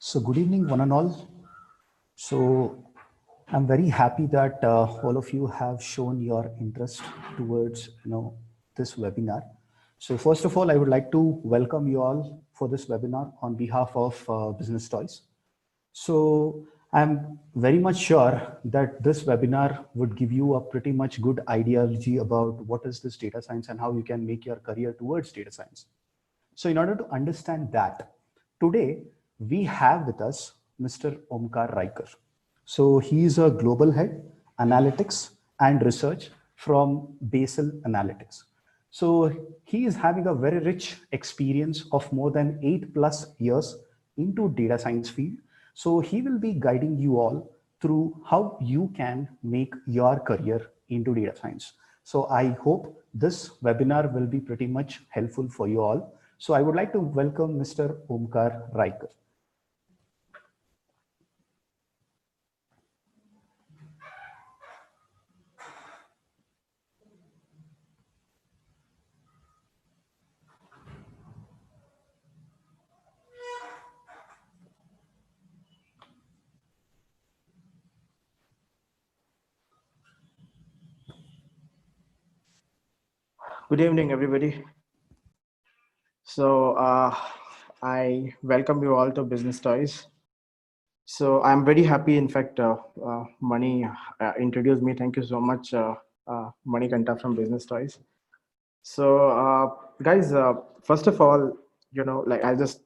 So good evening, one and all. So I'm very happy that all of you have shown your interest towards this webinar. So first of all, I would like to welcome you all for this webinar on behalf of Business Toys. So I'm very much sure that this webinar would give you a pretty much good ideology about what is this data science and how you can make your career towards data science. So in order to understand that, today we have with us Mr. Omkar Riker. So he is a global head, analytics and research from Basel Analytics. So he is having a very rich experience of more than 8+ years into data science field. So he will be guiding you all through how you can make your career into data science. So I hope this webinar will be pretty much helpful for you all. So I would like to welcome Mr. Omkar Riker. Good evening, everybody. So I welcome you all to Business Toys. So I'm very happy. In fact, Mani introduced me. Thank you so much, Mani Kanta from Business Toys. So guys, first of all, I'll just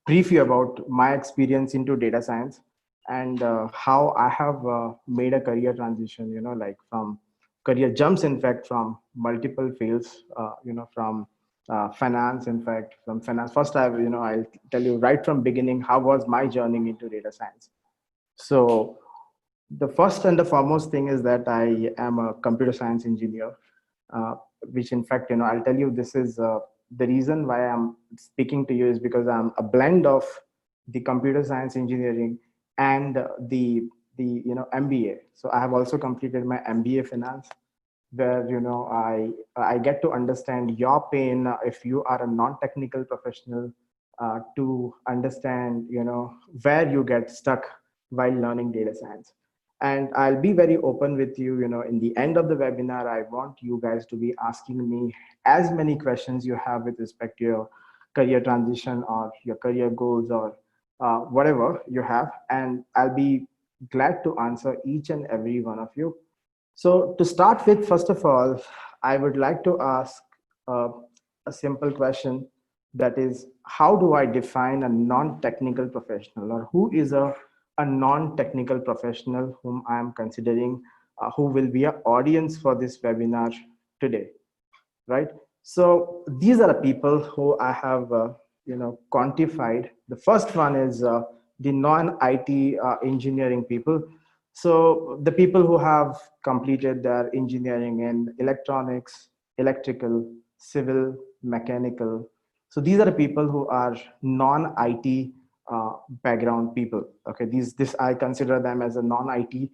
brief you about my experience into data science and how I have made a career transition, from career jumps, in fact, from multiple fields, from finance, in fact, from finance. First, I'll tell you right from beginning, how was my journey into data science. So the first and the foremost thing is that I am a computer science engineer, which in fact, I'll tell you, this is the reason why I'm speaking to you is because I'm a blend of the computer science engineering and the MBA. So I have also completed my MBA finance, where I get to understand your pain if you are a non-technical professional, to understand where you get stuck while learning data science. And I'll be very open with you. In the end of the webinar, I want you guys to be asking me as many questions you have with respect to your career transition or your career goals or whatever you have, and I'll be glad to answer each and every one of you. So to start with, first of all, I would like to ask uh, a simple question, that is, how do I define a non-technical professional, or who is a non-technical professional whom I am considering, who will be an audience for this webinar today, right? So these are the people who I have quantified. The first one is the non-IT engineering people. So the people who have completed their engineering in electronics, electrical, civil, mechanical. So these are the people who are non-IT background people. Okay, this I consider them as a non-IT,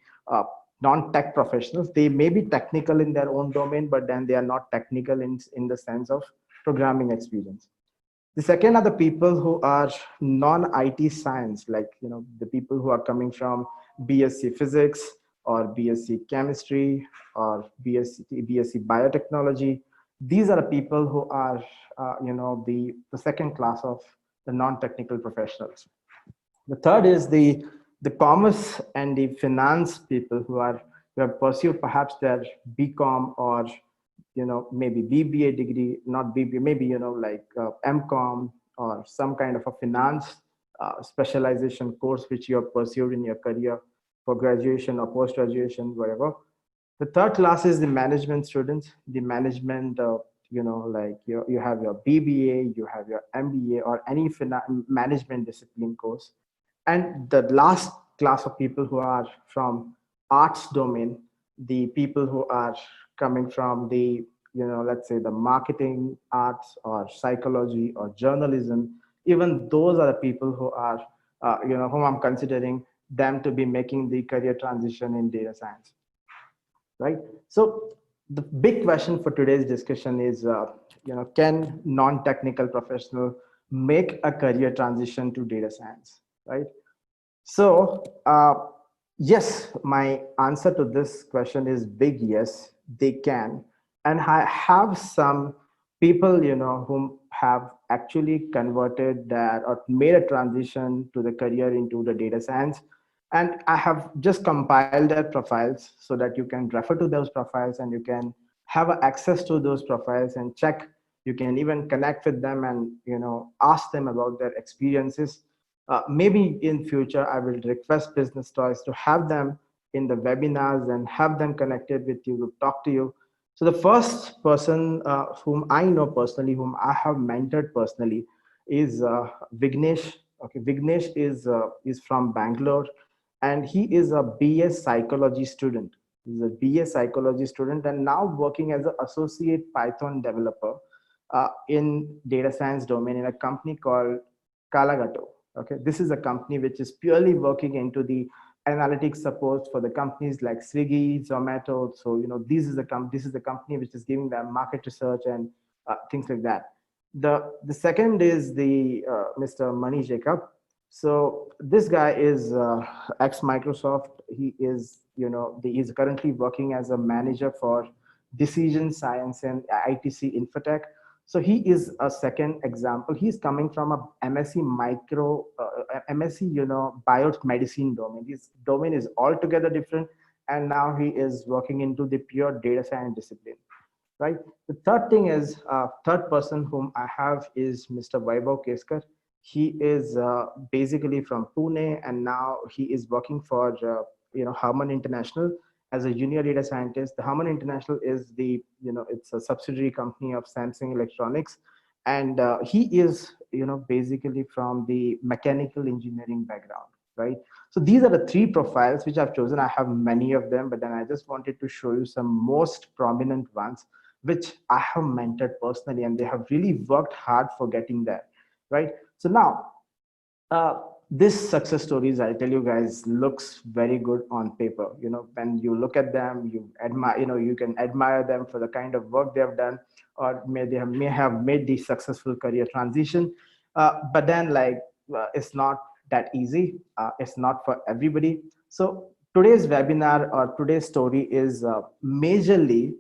non-tech professionals. They may be technical in their own domain, but then they are not technical in the sense of programming experience. The second are the people who are non-IT science, like the people who are coming from BSc physics or BSc chemistry or BSc biotechnology. These are the people who are the second class of the non-technical professionals. The third is the commerce and the finance people who have pursued perhaps their BCom or maybe BBA degree, not BBA, maybe MCom or some kind of a finance specialization course which you have pursued in your career for graduation or post graduation, whatever. The third class is the management students, the management. You have your BBA, you have your MBA, or any management discipline course. And the last class of people who are from arts domain, the people who are coming from the let's say the marketing arts or psychology or journalism. Even those are the people who are whom I'm considering them to be making the career transition in data science, right? So the big question for today's discussion is can non-technical professional make a career transition to data science, right? So, yes, my answer to this question is big yes, they can. And I have some people, whom have actually converted that or made a transition to the career into the data science. And I have just compiled their profiles so that you can refer to those profiles and you can have access to those profiles and check. You can even connect with them and, ask them about their experiences. Maybe in future I will request business toys to have them in the webinars and have them connected with you to talk to you. So the first person whom I know personally, whom I have mentored personally, is Vignesh. Okay, Vignesh is from Bangalore, and he is a BS psychology student. He's a BS psychology student and now working as an associate Python developer in data science domain in a company called Kalagato. Okay, this is a company which is purely working into the analytics support for the companies like Swiggy, Zomato. So this is the company which is giving them market research and things like that. The second is the Mr. Mani Jacob. So this guy is ex Microsoft. He is he is currently working as a manager for decision science and ITC Infotech. So he is a second example. He's coming from a MSc MSc, biomedicine domain. His domain is altogether different, and now he is working into the pure data science discipline, right? The third thing is, third person whom I have is Mr. Vaibhav Keskar. He is basically from Pune, and now he is working for Harman International as a junior data scientist. The Harman International is it's a subsidiary company of Samsung Electronics, and he is basically from the mechanical engineering background, right? So these are the three profiles which I've chosen. I have many of them, but then I just wanted to show you some most prominent ones which I have mentored personally, and they have really worked hard for getting there, right? So now, this success stories, I'll tell you guys, looks very good on paper. When you look at them, you admire, you can admire them for the kind of work they have done, or may have made the successful career transition. But then, like, it's not that easy. It's not for everybody. So today's webinar or today's story is majorly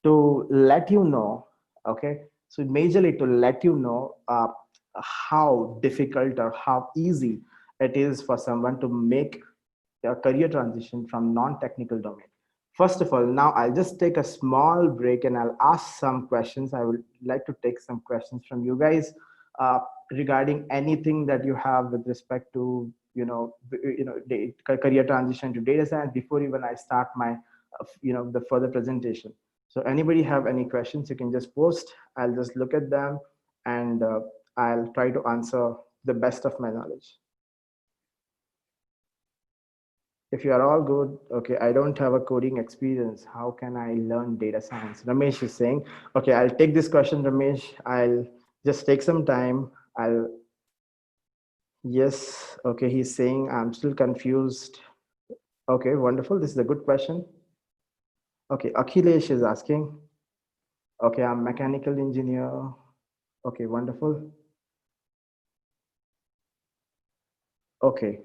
to let you know, okay, so majorly to let you know how difficult or how easy it is for someone to make a career transition from non-technical domain. First of all, now I'll just take a small break and I'll ask some questions. I would like to take some questions from you guys regarding anything that you have with respect to the career transition to data science before even I start my the further presentation. So anybody have any questions, you can just post. I'll just look at them and I'll try to answer the best of my knowledge. If you are all good, okay, I don't have a coding experience. How can I learn data science? Ramesh is saying, okay, I'll take this question, Ramesh. I'll just take some time. Yes, okay, he's saying, I'm still confused. Okay, wonderful. This is a good question. Okay, Akhilesh is asking, okay, I'm mechanical engineer. Okay, wonderful. Okay.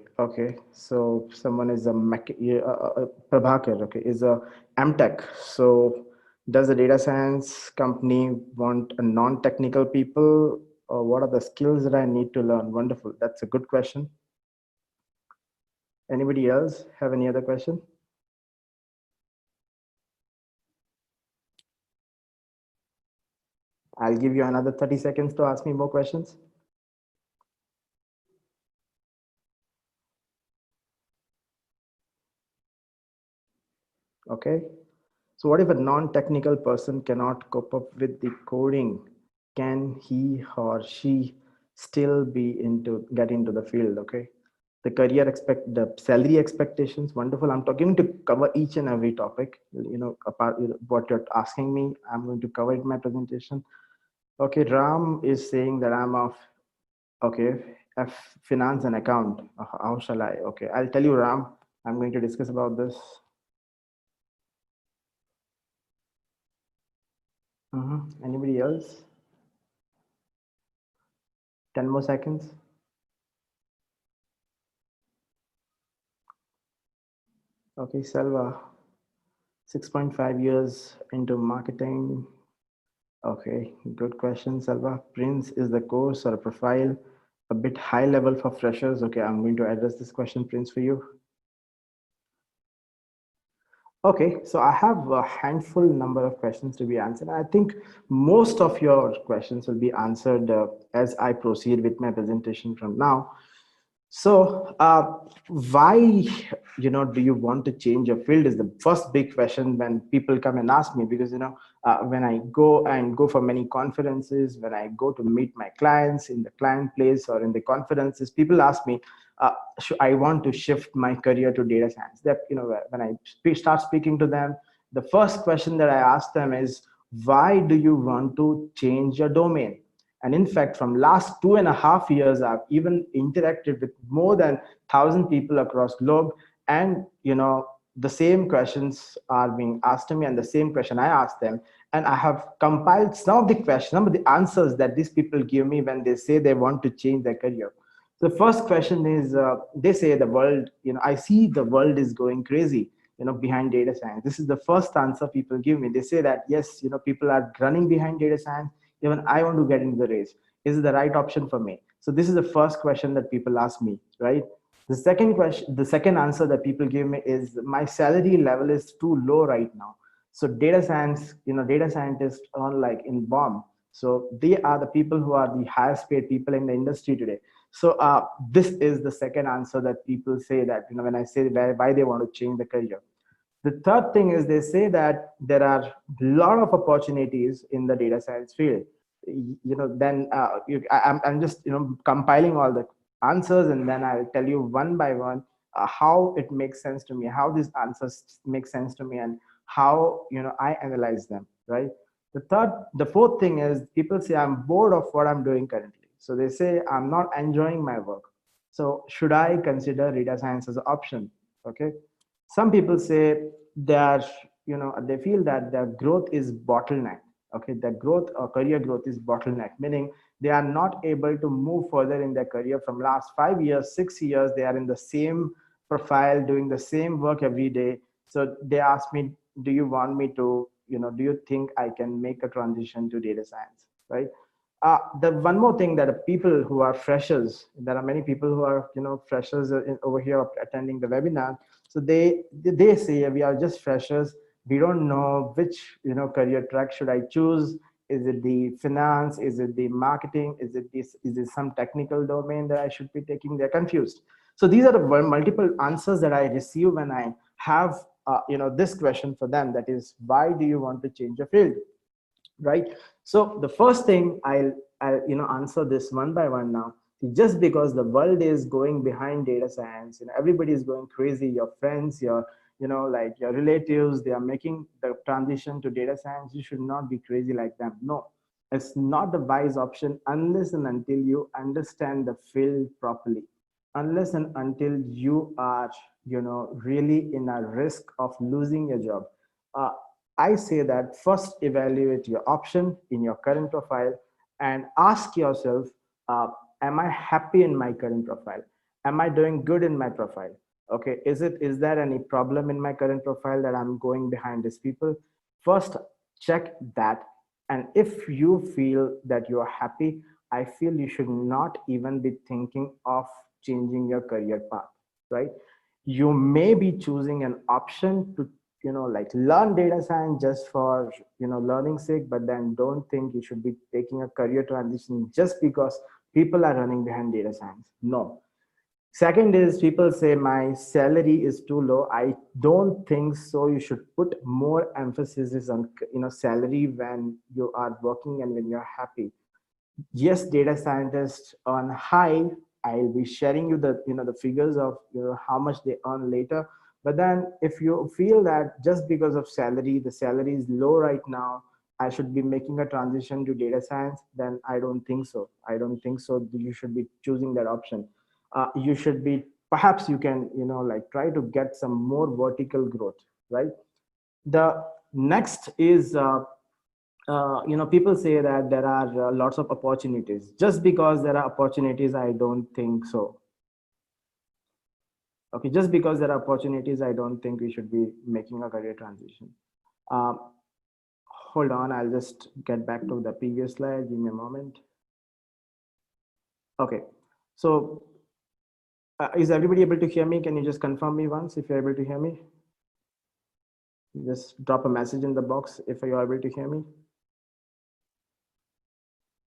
So someone is a Prabhakar, okay, is a MTech. So does the data science company want a non-technical people, or what are the skills that I need to learn? Wonderful. That's a good question. Anybody else have any other question? I'll give you another 30 seconds to ask me more questions. Okay. So what if a non-technical person cannot cope up with the coding? Can he or she still be get into the field? Okay. The salary expectations, wonderful. I'm talking to cover each and every topic, apart what you're asking me, I'm going to cover it in my presentation. Okay, Ram is saying that I'm of, okay, finance and account. How shall I? Okay, I'll tell you, Ram, I'm going to discuss about this. Anybody else? 10 more seconds. Okay, Selva, 6.5 years into marketing. Okay, good question, Selva. Prince, is the course or a profile a bit high level for freshers? Okay, I'm going to address this question, Prince, for you. Okay, so I have a handful number of questions to be answered. I think most of your questions will be answered as I proceed with my presentation from now. So, why, do you want to change your field is the first big question when people come and ask me, because, when I go for many conferences, when I go to meet my clients in the client place or in the conferences, people ask me, I want to shift my career to data science. That, when I start speaking to them, the first question that I ask them is, why do you want to change your domain? And in fact, from last 2.5 years, I've even interacted with more than 1,000 people across globe. And, the same questions are being asked to me and the same question I ask them. And I have compiled some of the questions, some of the answers that these people give me when they say they want to change their career. The first question is, they say the world, I see the world is going crazy, behind data science. This is the first answer people give me. They say that, yes, people are running behind data science. Even I want to get into the race. Is it the right option for me? So this is the first question that people ask me, right? The second answer that people give me is, my salary level is too low right now. So data science, data scientists earn like in bomb. So they are the people who are the highest paid people in the industry today. So this is the second answer that people say, that, when I say why they want to change the career. The third thing is, they say that there are a lot of opportunities in the data science field. Then I'm just compiling all the answers, and then I'll tell you one by one how it makes sense to me, how these answers make sense to me, and how I analyze them. Right. The fourth thing is, people say, I'm bored of what I'm doing currently. So they say, I'm not enjoying my work. So should I consider data science as an option? Okay. Some people say they are, they feel that their growth is bottleneck. Okay, their growth or career growth is bottleneck, meaning they are not able to move further in their career. From last 5 years, 6 years, they are in the same profile, doing the same work every day. So they ask me, do you want me to, do you think I can make a transition to data science? Right. The one more thing, that people who are freshers, there are many people who are freshers over here attending the webinar. So they say, we are just freshers, we don't know which career track should I choose. Is it the finance? Is it the marketing? Is it this? Is it some technical domain that I should be taking? They're confused. So these are the multiple answers that I receive when I have this question for them. That is, why do you want to change your field? Right. So the first thing, I'll answer this one by one now. Just because the world is going behind data science, everybody is going crazy, your friends, your like your relatives, they are making the transition to data science, you should not be crazy like them. No, it's not the wise option unless and until you understand the field properly, unless and until you are really in a risk of losing your job. uh, I say that first evaluate your option in your current profile and ask yourself, uh, am I happy in my current profile? Am I doing good in my profile? Okay, is there any problem in my current profile that I'm going behind these people? First, check that. And if you feel that you are happy, I feel you should not even be thinking of changing your career path, right? You may be choosing an option to like learn data science just for learning sake, but then don't think you should be taking a career transition just because people are running behind data science. No. Second is, people say my salary is too low. I don't think so. You should put more emphasis on salary when you are working and when you're happy. Yes, data scientists earn high. I'll be sharing you the the figures of how much they earn later. But then if you feel that just because of salary, the salary is low right now, I should be making a transition to data science, then I don't think so. I don't think so. You should be choosing that option. You should be, perhaps you can like try to get some more vertical growth, right? The next is people say that there are lots of opportunities. Just because there are opportunities, I don't think so. Okay, just because there are opportunities, I don't think we should be making a career transition. Um, Hold on, I'll just get back to the previous slide. Give me a moment. Okay, so is everybody able to hear me? Can you just confirm me once if you're able to hear me? Just drop a message in the box if you're able to hear me.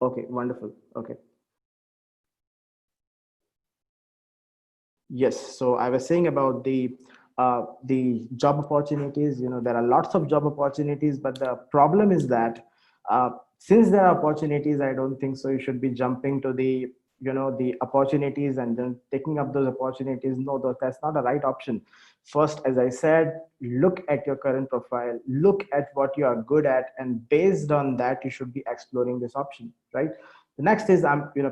Okay, wonderful. Okay. Yes, so I was saying about the job opportunities. You know, there are lots of job opportunities, but the problem is that since there are opportunities, I don't think so. You should be jumping to the opportunities and then taking up those opportunities. No, that's not a right option. First, as I said, look at your current profile, look at what you are good at, and based on that, you should be exploring this option, right? The next is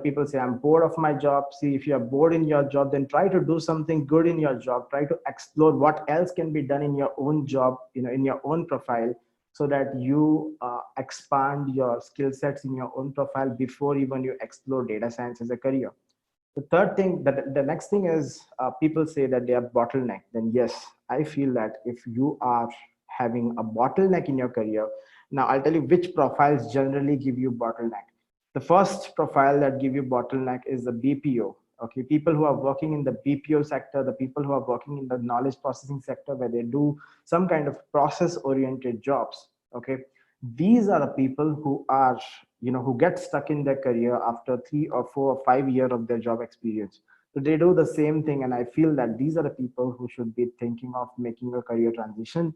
people say I'm bored of my job. See, if you are bored in your job, then try to do something good in your job. Try to explore what else can be done in your own job, in your own profile, so that you expand your skill sets in your own profile before even you explore data science as a career. The third thing, that the next thing is, people say that they are bottleneck. Then yes, I feel that if you are having a bottleneck in your career, now I'll tell you which profiles generally give you bottleneck. The first profile that give you bottleneck is the BPO. Okay, people who are working in the BPO sector, the people who are working in the knowledge processing sector, where they do some kind of process oriented jobs. Okay, these are the people who are, who get stuck in their career after 3 or 4 or 5 years of their job experience. So they do the same thing, and I feel that these are the people who should be thinking of making a career transition.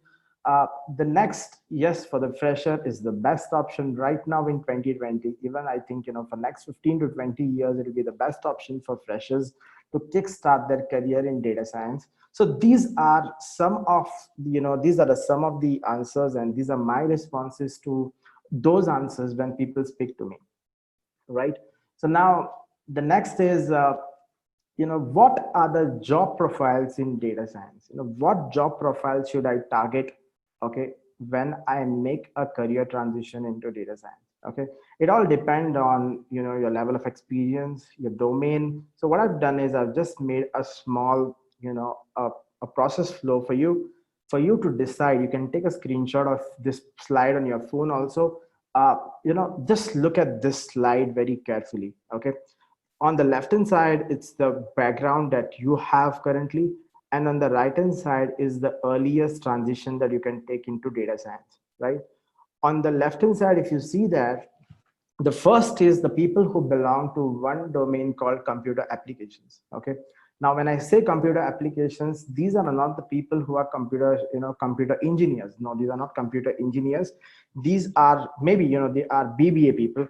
The next, yes, for the fresher is the best option right now in 2020. Even I think, for next 15 to 20 years, it will be the best option for freshers to kickstart their career in data science. So these are some of the answers, and these are my responses to those answers when people speak to me, right? So now the next is, what are the job profiles in data science? What job profiles should I target, okay, when I make a career transition into data science? Okay, it all depend on your level of experience, your domain. So what I've done is I've just made a small, a process flow for you to decide. You can take a screenshot of this slide on your phone also. Just look at this slide very carefully. Okay, on the left hand side, it's the background that you have currently, and on the right hand side is the earliest transition that you can take into data science, right? On the left hand side, if you see that, the first is the people who belong to one domain called computer applications. Okay, now when I say computer applications, these are not the people who are computer engineers. No, these are not computer engineers. These are maybe, they are BBA people,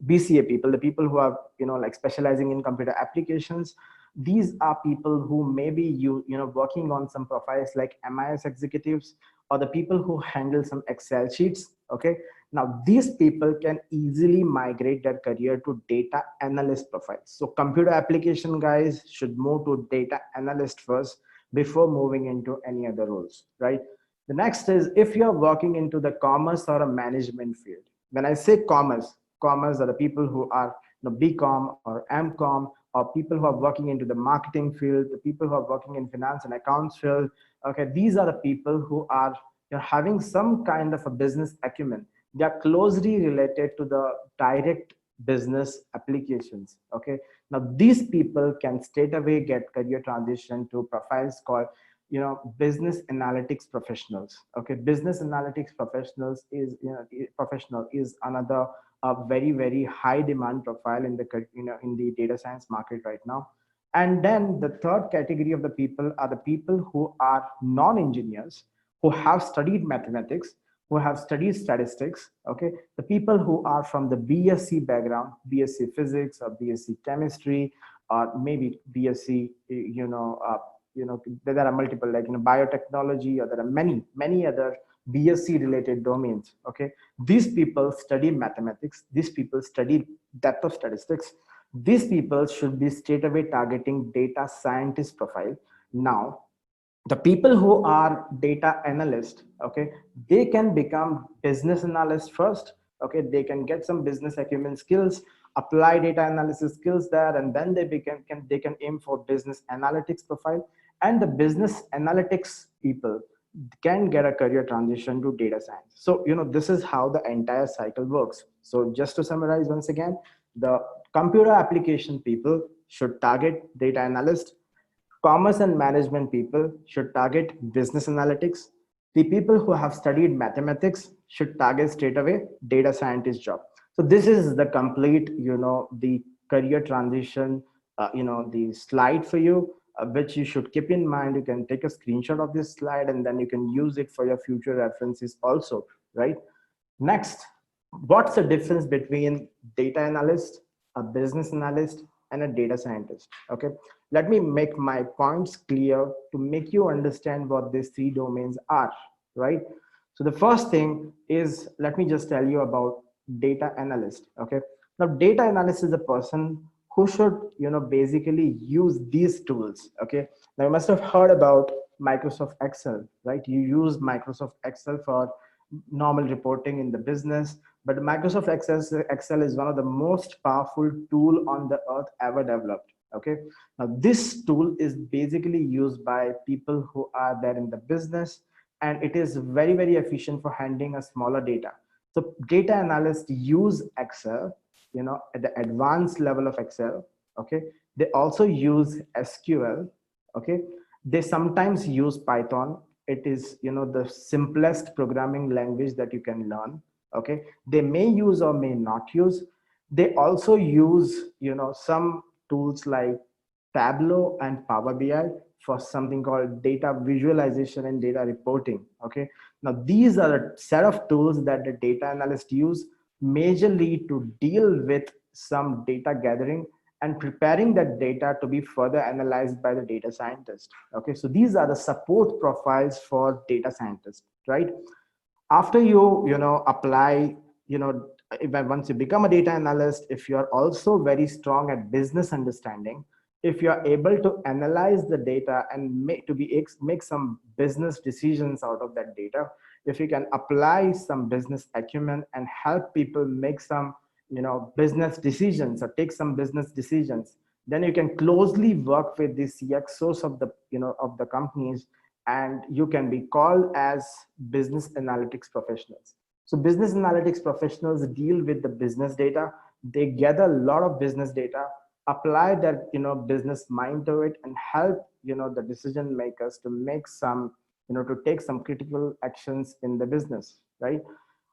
BCA people, the people who are like specializing in computer applications. These are people who maybe working on some profiles like MIS executives, or the people who handle some Excel sheets. Okay, now these people can easily migrate their career to data analyst profiles. So computer application guys should move to data analyst first before moving into any other roles, right? The next is, if you're working into the commerce or a management field. When I say commerce are the people who are BCom or MCom, or people who are working into the marketing field, the people who are working in finance and accounts field. Okay, these are the people who are having some kind of a business acumen. They are closely related to the direct business applications. Okay, now these people can straight away get career transition to profiles called business analytics professionals. Okay, business analytics professionals is professional is another very high demand profile in the in the data science market right now. And then the third category of the people are the people who are non-engineers, who have studied mathematics, who have studied statistics. Okay, the people who are from the BSc background, BSc physics or BSc chemistry, or maybe BSc there are multiple, like biotechnology, or there are many other BSc related domains. Okay, these people study mathematics, these people study depth of statistics. These people should be straight away targeting data scientist profile. Now the people who are data analyst, okay, they can become business analyst first. Okay, they can get some business acumen skills, apply data analysis skills there, and then they can aim for business analytics profile. and the business analytics people can get a career transition to data science. So, this is how the entire cycle works. So just to summarize once again, the computer application people should target data analyst, commerce and management people should target business analytics, the people who have studied mathematics should target straight away data scientist job. So this is the complete, the career transition, the slide for you, which you should keep in mind. You can take a screenshot of this slide and then you can use it for your future references also, right? Next, what's the difference between data analyst, a business analyst, and a data scientist? Okay, let me make my points clear to make you understand what these three domains are, right? So the first thing is, let me just tell you about data analyst. Okay, now data analyst is a person who should, basically use these tools. Okay, now you must have heard about Microsoft Excel, right? You use Microsoft Excel for normal reporting in the business, but Microsoft Excel is one of the most powerful tool on the earth ever developed. Okay, now this tool is basically used by people who are there in the business, and it is very, very efficient for handling a smaller data. So data analysts use Excel, at the advanced level of Excel. Okay, they also use SQL. Okay, they sometimes use Python. It is, the simplest programming language that you can learn. Okay, they may use or may not use. They also use, some tools like Tableau and Power BI for something called data visualization and data reporting. Okay, now these are a set of tools that the data analyst use majorly to deal with some data gathering and preparing that data to be further analyzed by the data scientist. Okay, so these are the support profiles for data scientists, right? After you apply, once you become a data analyst, if you are also very strong at business understanding, if you are able to analyze the data and make some business decisions out of that data, if you can apply some business acumen and help people make some, business decisions or take some business decisions, then you can closely work with the CXOs of the, of the companies, and you can be called as business analytics professionals. So business analytics professionals deal with the business data. They gather a lot of business data, apply that, business mind to it, and help, the decision makers to make some, to take some critical actions in the business, right?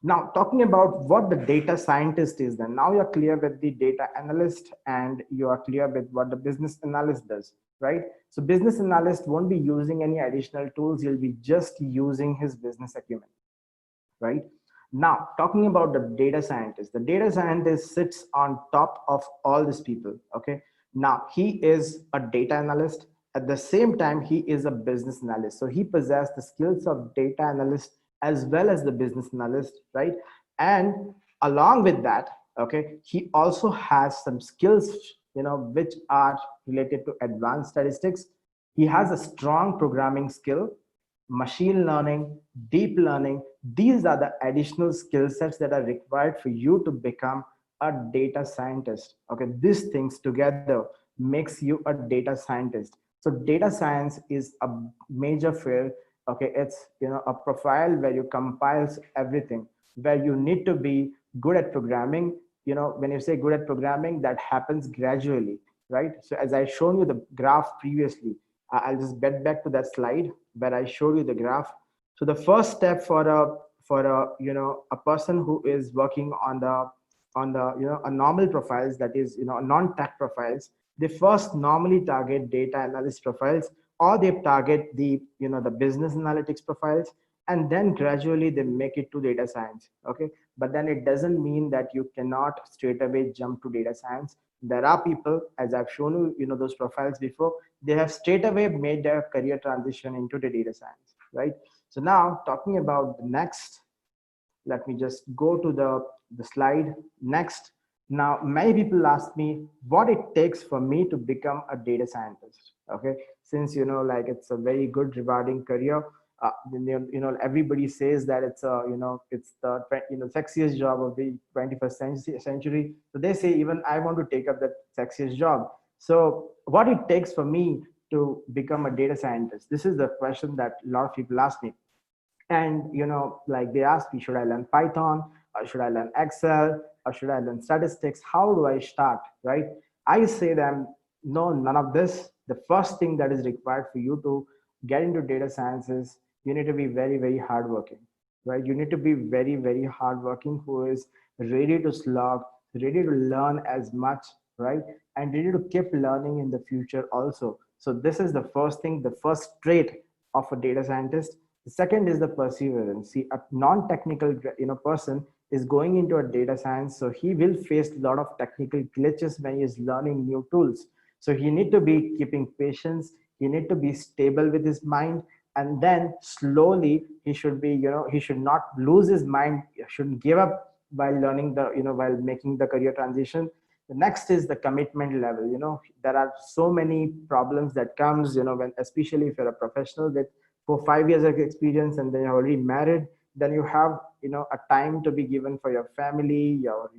Now, talking about what the data scientist is, then now you're clear with the data analyst and you are clear with what the business analyst does, right? So business analyst won't be using any additional tools. He'll be just using his business acumen, right? Now, talking about the data scientist sits on top of all these people. Okay, now he is a data analyst. At the same time, he is a business analyst. So he possesses the skills of data analyst as well as the business analyst, right? And along with that, okay, he also has some skills, which are related to advanced statistics. He has a strong programming skill, machine learning, deep learning. These are the additional skill sets that are required for you to become a data scientist. Okay, these things together makes you a data scientist. So data science is a major field. Okay, it's, a profile where you compiles everything, where you need to be good at programming. When you say good at programming, that happens gradually, right? So as I shown you the graph previously, I'll just get back to that slide where I showed you the graph. So the first step for a person who is working on the a normal profiles, that is, non-tech profiles, they first normally target data analyst profiles, or they target the, the business analytics profiles, and then gradually they make it to data science. Okay, but then it doesn't mean that you cannot straight away jump to data science. There are people, as I've shown you, those profiles before, they have straight away made their career transition into the data science, right? So now talking about the next, let me just go to the slide next. Now, many people ask me what it takes for me to become a data scientist. Okay, since, like, it's a very good rewarding career. Everybody says that it's a, it's the, sexiest job of the 21st century. So they say even I want to take up that sexiest job. So what it takes for me to become a data scientist? This is the question that a lot of people ask me. And like they ask me, should I learn Python, or should I learn Excel, or should I learn statistics? How do I start, right? I say them, no, none of this. The first thing that is required for you to get into data science is you need to be very, very hardworking, right? You need to be very, very hardworking, who is ready to slog, ready to learn as much, right? And ready to keep learning in the future also. So this is the first thing, the first trait of a data scientist. The second is the perseverance. See, a non-technical person is going into a data science, so he will face a lot of technical glitches when he is learning new tools. So he need to be keeping patience. He need to be stable with his mind, and then slowly he should be, he should not lose his mind. He shouldn't give up while learning while making the career transition. The next is the commitment level. There are so many problems that comes, when, especially if you're a professional with for 5 years of experience and then you're already married, then you have a time to be given for your family, your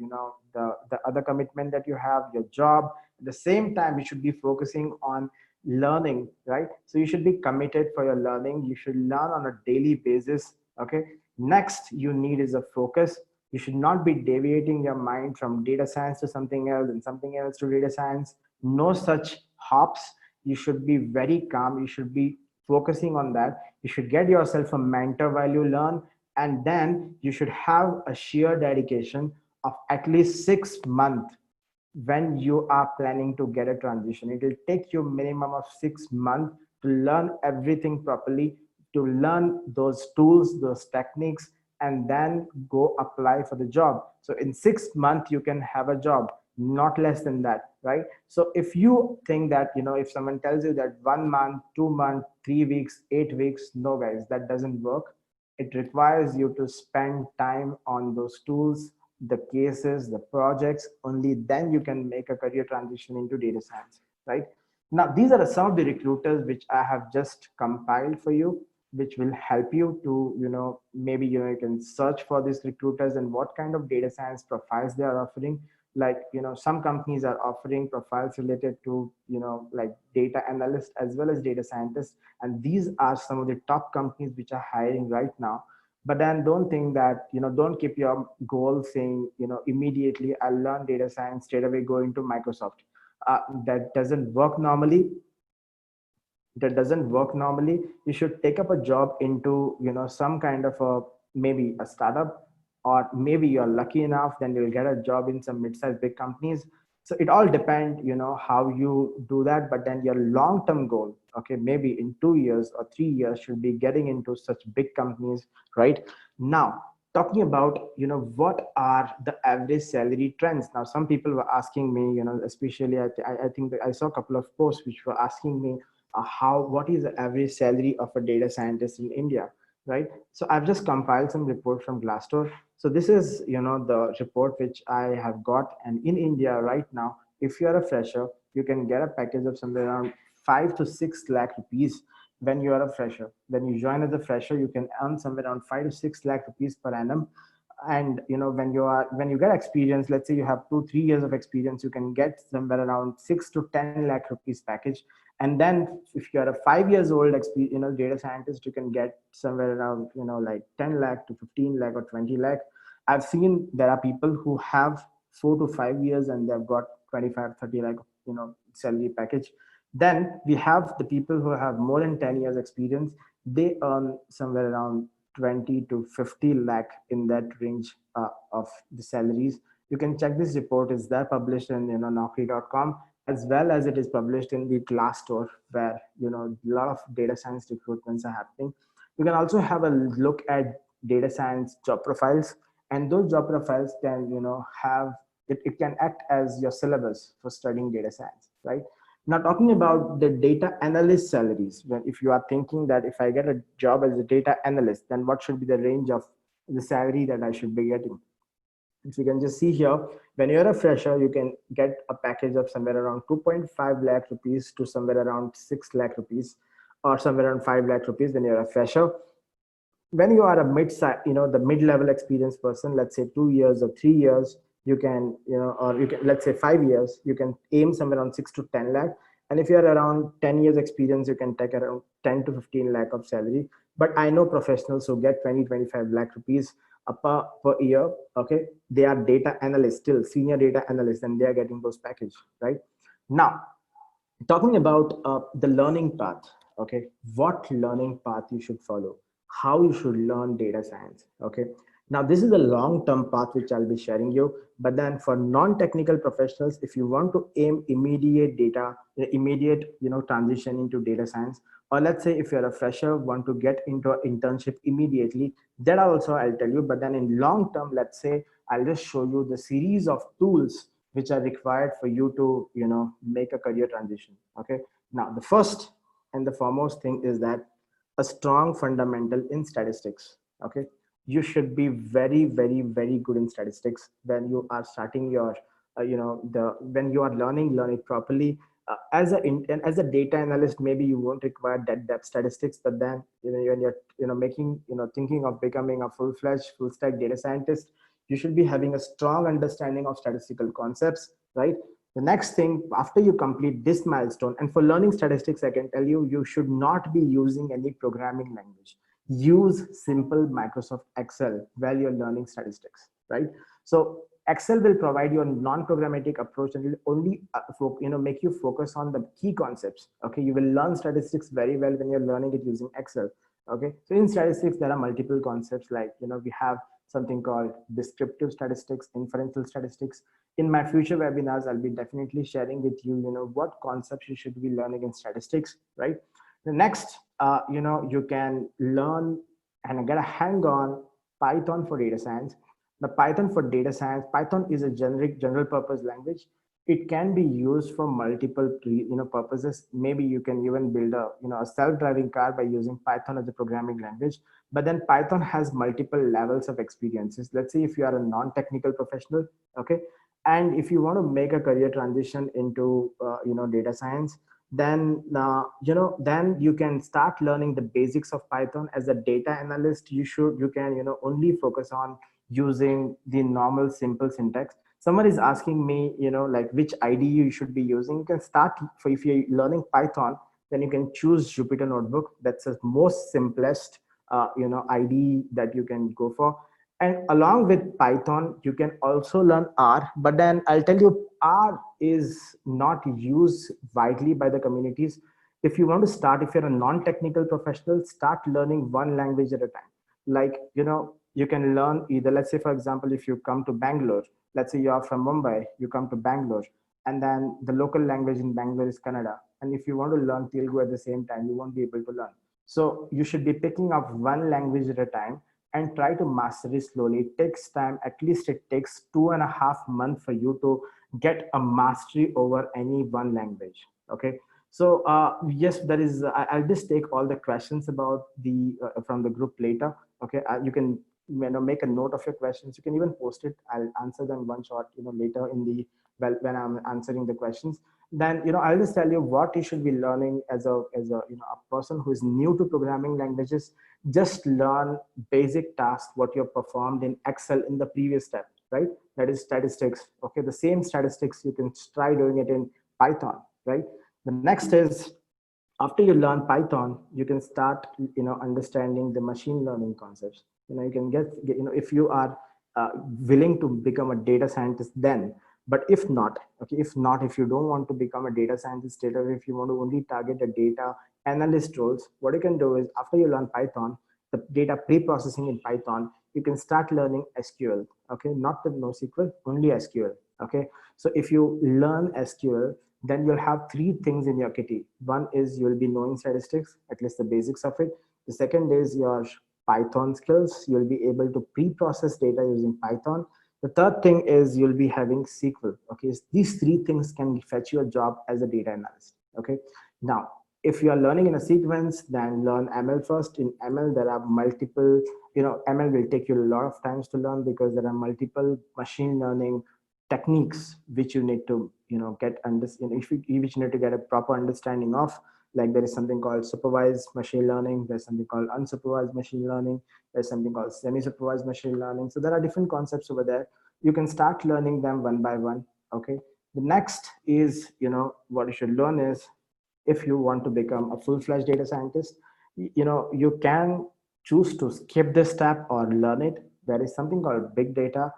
the other commitment that you have, your job. At the same time, you should be focusing on learning, right? So you should be committed for your learning. You should learn on a daily basis. Okay. Next you need is a focus. You should not be deviating your mind from data science to something else and something else to data science. No such hops. You should be very calm. You should be focusing on that. You should get yourself a mentor while you learn, and then you should have a sheer dedication of at least 6 months when you are planning to get a transition. It will take you minimum of 6 months to learn everything properly, to learn those tools, those techniques, and then go apply for the job. So in 6 months you can have a job, not less than that, right? So if you think that, if someone tells you that 1 month, 2 months, 3 weeks, 8 weeks, no guys, that doesn't work. It requires you to spend time on those tools, the cases, the projects. Only then you can make a career transition into data science, right? Now, these are some of the recruiters which I have just compiled for you, which will help you to, maybe, you can search for these recruiters and what kind of data science profiles they are offering. Like, some companies are offering profiles related to, like data analyst as well as data scientists. And these are some of the top companies which are hiring right now. But then don't think that, don't keep your goal saying, immediately I'll learn data science, straight away go into Microsoft. That doesn't work normally. You should take up a job into, some kind of a, maybe a startup, or maybe you're lucky enough, then you'll get a job in some mid-sized big companies. So it all depends, how you do that. But then your long-term goal, okay, maybe in 2 years or 3 years, should be getting into such big companies, right? Now, talking about, what are the average salary trends. Now, some people were asking me, especially I think that I saw a couple of posts which were asking me, what is the average salary of a data scientist in India, right? So I've just compiled some report from Glassdoor. So this is, the report which I have got. And in India right now, if you're a fresher, you can get a package of somewhere around 5 to 6 lakh rupees when you are a fresher. When you join as a fresher, you can earn somewhere around 5 to 6 lakh rupees per annum. And when you get experience, let's say you have 2 3 years of experience, you can get somewhere around 6 to 10 lakh rupees package. And then if you're a 5 years old data scientist, you can get somewhere around like 10 lakh to 15 lakh or 20 lakh. I've seen there are people who have 4 to 5 years and they've got 25 30 lakh salary package. Then we have the people who have more than 10 years experience. They earn somewhere around 20 to 50 lakh, in that range of the salaries. You can check this report. Is there published in naukri.com, as well as it is published in the Glassdoor, where a lot of data science recruitments are happening. You can also have a look at data science job profiles, and those job profiles can have it can act as your syllabus for studying data science, right? Now, talking about the data analyst salaries, when if you are thinking that if I get a job as a data analyst, then what should be the range of the salary that I should be getting? If you can just see here, when you're a fresher, you can get a package of somewhere around 2.5 lakh rupees to somewhere around 6 lakh rupees, or somewhere around 5 lakh rupees when you're a fresher. When you are a the mid-level experienced person, let's say 2 years or 3 years, you can, or you can, let's say 5 years, you can aim somewhere around 6 to 10 lakh. And if you're around 10 years experience, you can take around 10 to 15 lakh of salary. But I know professionals who get 20, 25 lakh rupees per year. Okay. They are data analysts, still senior data analysts, and they are getting those package, right? Now, talking about the learning path. Okay, what learning path you should follow, how you should learn data science. Okay, now this is a long term path which I'll be sharing you. But then for non technical professionals, if you want to aim immediate data, immediate transition into data science, or let's say if you're a fresher want to get into an internship immediately, that also I'll tell you. But then in long term, let's say I'll just show you the series of tools which are required for you to make a career transition. Okay, now the first and the foremost thing is that a strong fundamental in statistics. Okay, you should be very, very, very good in statistics when you are starting your the when you are learn it properly. As a data analyst, maybe you won't require that depth statistics, but then when you're making thinking of becoming a full-fledged full stack data scientist, you should be having a strong understanding of statistical concepts, right? The next thing, after you complete this milestone, and for learning statistics, I can tell you, you should not be using any programming language. Use simple Microsoft Excel while you're learning statistics, right? So Excel will provide you a non-programmatic approach and will only make you focus on the key concepts. Okay, you will learn statistics very well when you're learning it using Excel. Okay, so in statistics there are multiple concepts, like we have something called descriptive statistics, inferential statistics. In my future webinars, I'll be definitely sharing with you, what concepts you should be learning in statistics, right? The next, you can learn and get a hang on Python for data science. The Python for data science, Python is a generic general purpose language. It can be used for multiple purposes. Maybe you can even build a self-driving car by using Python as a programming language. But then Python has multiple levels of experiences. Let's say if you are a non-technical professional, okay, and if you want to make a career transition into data science, then then you can start learning the basics of Python. As a data analyst, you can only focus on using the normal simple syntax. Someone is asking me like which IDE you should be using. You can start, for if you're learning Python, then you can choose Jupyter Notebook. That's the most simplest IDE that you can go for. And along with Python, you can also learn R. But then I'll tell you, R is not used widely by the communities. If you want to start, if you're a non-technical professional, start learning one language at a time. Like you can learn either, let's say for example, if you come to Bangalore, let's say you are from Mumbai, you come to Bangalore, and then the local language in Bangalore is Kannada. And if you want to learn Telugu at the same time, you won't be able to learn. So you should be picking up one language at a time and try to master it slowly. It takes time. At least it takes 2.5 months for you to get a mastery over any one language. Okay. So yes, there is. I'll just take all the questions about the from the group later. Okay, you can make a note of your questions. You can even post it. I'll answer them one shot later in the when I'm answering the questions. Then I'll just tell you what you should be learning as a person who is new to programming languages. Just learn basic tasks what you performed in Excel in the previous step, right? That is statistics. Okay, the same statistics you can try doing it in Python, right? The next is, after you learn Python, you can start understanding the machine learning concepts. You can get if you are willing to become a data scientist, then. But if not, okay, if you don't want to become a data scientist, or if you want to only target the data analyst roles, what you can do is, after you learn Python, the data pre-processing in Python, you can start learning SQL. Okay, not the NoSQL, only SQL. Okay, so if you learn SQL, then you'll have three things in your kitty. One is you'll be knowing statistics, at least the basics of it. The second is your Python skills. You'll be able to pre-process data using Python. The third thing is you'll be having SQL. Okay, so these three things can fetch you a job as a data analyst. Okay, now if you are learning in a sequence, then learn ML first. In ML, there are multiple. ML will take you a lot of times to learn, because there are multiple machine learning techniques which you need to get which you need to get a proper understanding of. Like there is something called supervised machine learning, there's something called unsupervised machine learning, there's something called semi-supervised machine learning. So there are different concepts over there. You can start learning them one by one. Okay, the next is what you should learn is if you want to become a full-fledged data scientist, you can choose to skip this step or learn it. There is something called big data.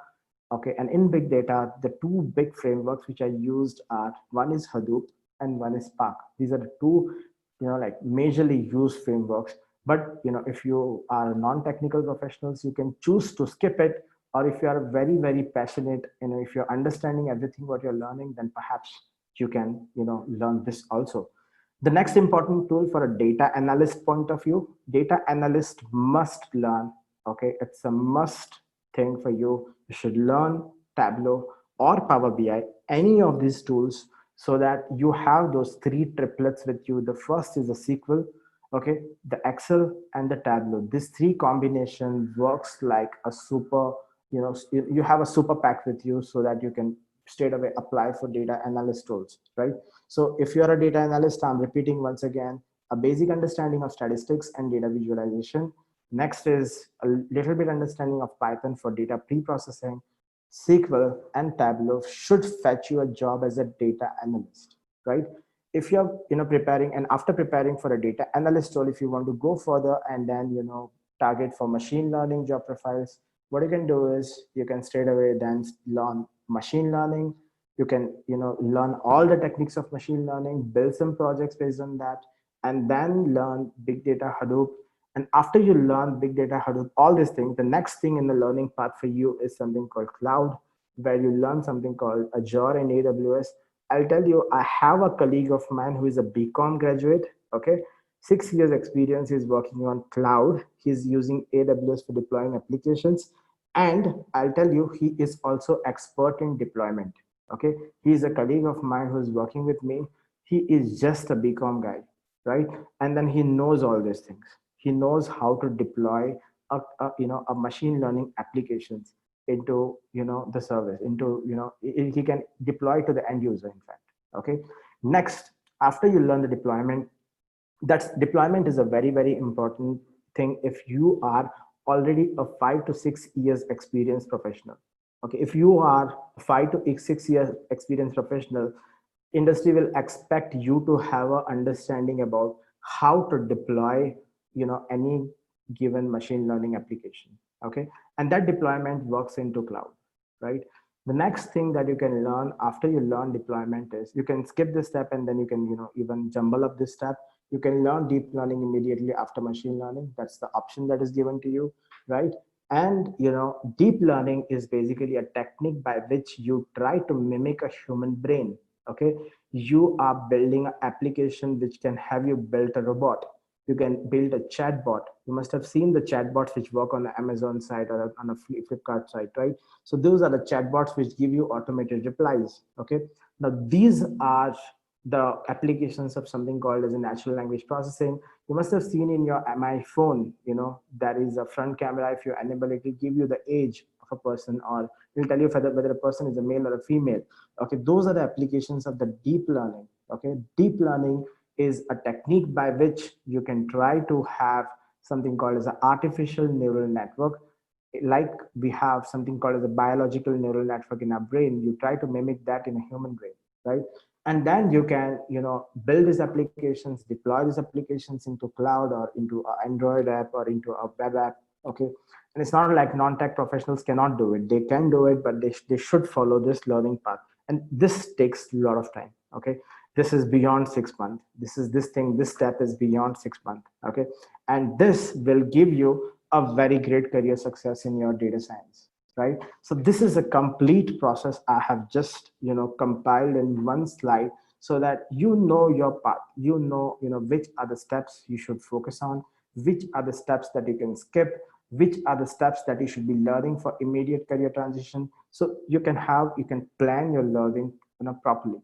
Okay, and in big data, the two big frameworks which are used are, one is Hadoop and one is Spark. These are the two, like majorly used frameworks. But if you are non-technical professionals, you can choose to skip it. Or if you are very, very passionate, if you're understanding everything what you're learning, then perhaps you can, learn this also. The next important tool for a data analyst point of view, data analyst must learn. Okay, it's a must thing for you. You should learn Tableau or Power BI, any of these tools, so that you have those three triplets with you. The first is the SQL, okay, the Excel and the Tableau. This three combination works like a super, you have a super pack with you, so that you can straight away apply for data analyst roles, right? So if you're a data analyst, I'm repeating once again, a basic understanding of statistics and data visualization. Next is a little bit understanding of Python for data pre-processing. SQL and Tableau should fetch you a job as a data analyst, right? If you're preparing, and after preparing for a data analyst role, if you want to go further and then target for machine learning job profiles, what you can do is you can straight away then learn machine learning. You can learn all the techniques of machine learning, build some projects based on that, and then learn big data, Hadoop. And after you learn big data, Hadoop, all these things, the next thing in the learning path for you is something called cloud, where you learn something called Azure and AWS. I'll tell you, I have a colleague of mine who is a BCom graduate. Okay, 6 years experience. He's working on cloud. He's using AWS for deploying applications, and I'll tell you, he is also expert in deployment. Okay, he's a colleague of mine who's working with me. He is just a BCom guy, right? And then he knows all these things. He knows how to deploy a machine learning applications into the service, into he can deploy to the end user, in fact. Okay, next, after you learn the deployment, that's deployment is a very, very important thing if you are already a 5 to 6 years experienced professional. Okay, if you are 5 to 6 years experienced professional, industry will expect you to have a understanding about how to deploy any given machine learning application. Okay, and that deployment works into cloud, right? The next thing that you can learn after you learn deployment is, you can skip this step and then you can even jumble up this step. You can learn deep learning immediately after machine learning. That's the option that is given to you, right? And deep learning is basically a technique by which you try to mimic a human brain. Okay, you are building an application which can have you build a robot. You can build a chatbot. You must have seen the chatbots which work on the Amazon site or on a Flipkart site, right? So those are the chatbots which give you automated replies. Okay, now these are the applications of something called as a natural language processing. You must have seen in your my phone, there is a front camera. If you enable it, it will give you the age of a person, or it will tell you whether a person is a male or a female. Okay, those are the applications of the deep learning. Okay, deep learning is a technique by which you can try to have something called as an artificial neural network. Like we have something called as a biological neural network in our brain, you try to mimic that in a human brain, right? And then you can build these applications, deploy these applications into cloud or into an Android app or into a web app. Okay, and it's not like non-tech professionals cannot do it. They can do it, but they should follow this learning path, and this takes a lot of time. Okay, this is beyond 6 months. This step is beyond 6 months. Okay, and this will give you a very great career success in your data science, right? So this is a complete process I have just compiled in one slide, so that your path, which are the steps you should focus on, which are the steps that you can skip, which are the steps that you should be learning for immediate career transition, so you can plan your learning properly.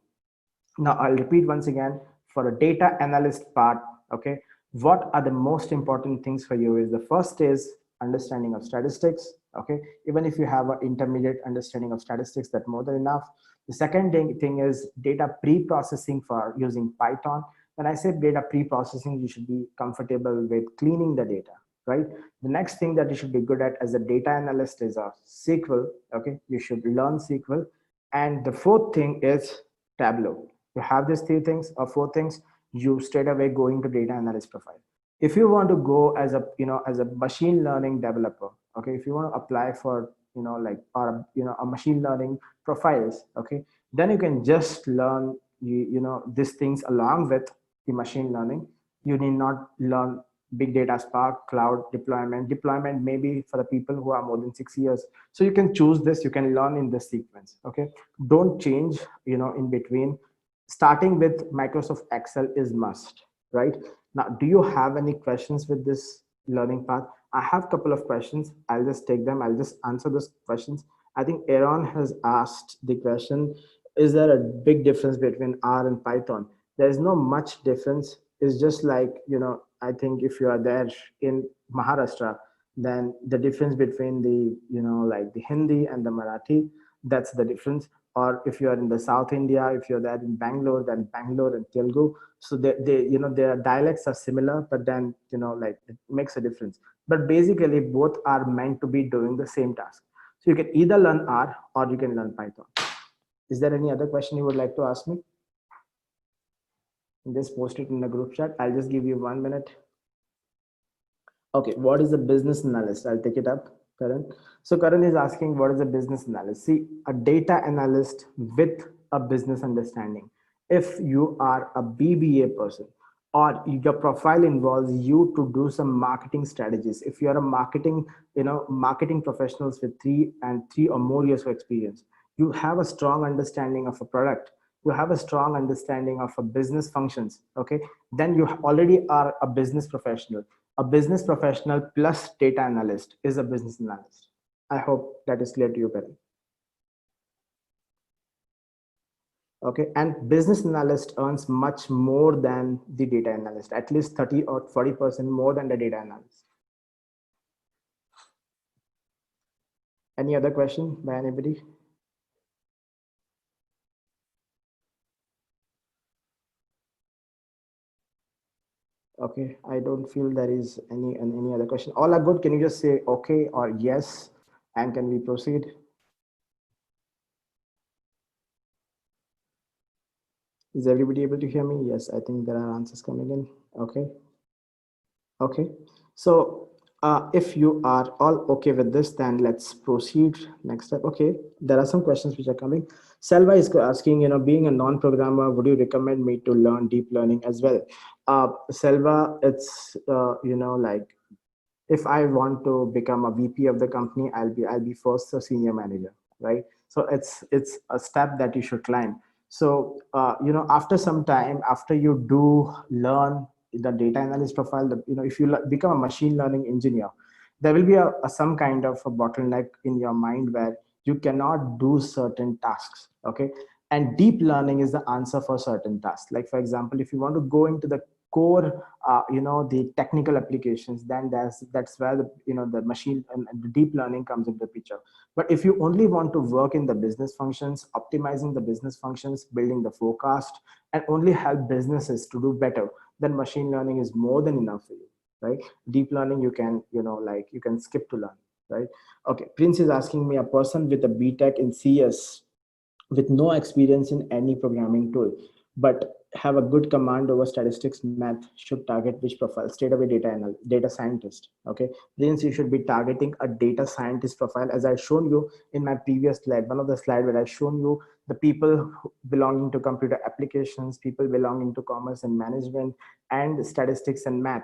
Now I'll repeat once again, for a data analyst part. Okay, what are the most important things for you is, the first is understanding of statistics. Okay, even if you have an intermediate understanding of statistics, that's more than enough. The second thing is data pre-processing for using Python. When I say data pre-processing, you should be comfortable with cleaning the data, right? The next thing that you should be good at as a data analyst is a SQL. Okay, you should learn SQL. And the fourth thing is Tableau. You have these three things or four things. you straight away go into data analyst profile. If you want to go as a, as a machine learning developer, okay, if you want to apply for, like, or, a machine learning profiles, okay, then you can just learn, these things along with the machine learning. You need not learn big data, Spark, cloud deployment maybe for the people who are more than 6 years. So you can choose this, you can learn in this sequence. Okay, don't change, in between. Starting with Microsoft Excel is must, right? Now, do you have any questions with this learning path? I have a couple of questions. I'll just take them. I'll just answer those questions. I think Aaron has asked the question, is there a big difference between R and Python? There's no much difference. It's just like, I think if you are there in Maharashtra, then the difference between the, like the Hindi and the Marathi, that's the difference. Or if you are in the South India, if you're there in Bangalore, then Bangalore and Telugu. So their dialects are similar, but then, like it makes a difference. But basically both are meant to be doing the same task. So you can either learn R or you can learn Python. Is there any other question you would like to ask me? Just post it in the group chat. I'll just give you 1 minute. Okay, what is a business analyst? I'll take it up, Karan. So Karan is asking, what is a business analyst? See, a data analyst with a business understanding. If you are a BBA person, or your profile involves you to do some marketing strategies, if you are a marketing professionals with three or more years of experience, you have a strong understanding of a product, you have a strong understanding of a business functions, okay, then you already are a business professional. A business professional plus data analyst is a business analyst. I hope that is clear to you, Karan. Okay, and business analyst earns much more than the data analyst, at least 30 or 40% more than the data analyst. Any other question by anybody? Okay, I don't feel there is any other question. All are good. Can you just say okay or yes, and can we proceed? Is everybody able to hear me? Yes, I think there are answers coming in. Okay. Okay. So if you are all okay with this, then let's proceed. Next step. Okay. There are some questions which are coming. Selva is asking, being a non-programmer, would you recommend me to learn deep learning as well? Selva, it's, like, if I want to become a VP of the company, I'll be first a senior manager, right? So it's a step that you should climb. So after some time, after you do learn the data analyst profile, if you become a machine learning engineer, there will be some kind of a bottleneck in your mind where you cannot do certain tasks. Okay, and deep learning is the answer for certain tasks. Like for example, if you want to go into the core the technical applications, then that's where the machine and the deep learning comes into the picture. But if you only want to work in the business functions, optimizing the business functions, building the forecast, and only help businesses to do better, then machine learning is more than enough for you, right? Deep learning, you can like you can skip to learn, right? Okay, Prince is asking me, a person with a BTech in CS with no experience in any programming tool, but have a good command over statistics, math, should target which profile? Straight away, data scientist. Okay, then you should be targeting a data scientist profile, as I've shown you in my previous slide, one of the slide where I've shown you the people belonging to computer applications, people belonging to commerce and management, and statistics and math.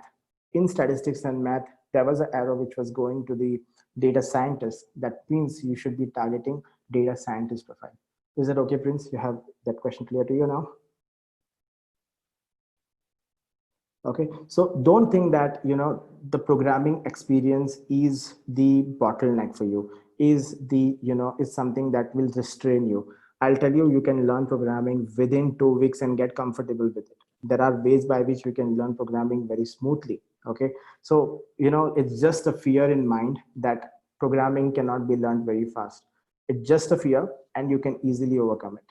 In statistics and math, there was an arrow which was going to the data scientist. That means you should be targeting data scientist profile. Is that okay, Prince? You have that question clear to you now? Okay, so don't think that the programming experience is the bottleneck for you, is the is something that will restrain you. I'll tell you, you can learn programming within 2 weeks and get comfortable with it. There are ways by which we can learn programming very smoothly. Okay, so it's just a fear in mind that programming cannot be learned very fast. It's just a fear, and you can easily overcome it.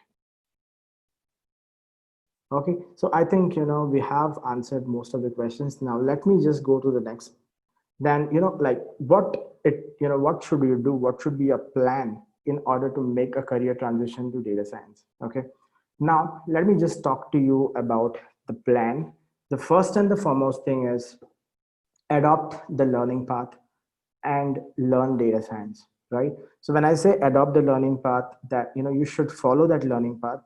Okay, so I think we have answered most of the questions. Now let me just go to the next. Then like what should you do? What should be a plan in order to make a career transition to data science? Okay, now let me just talk to you about the plan, the first and the foremost thing is adopt the learning path and learn data science, right? So when I say adopt the learning path, that you should follow that learning path.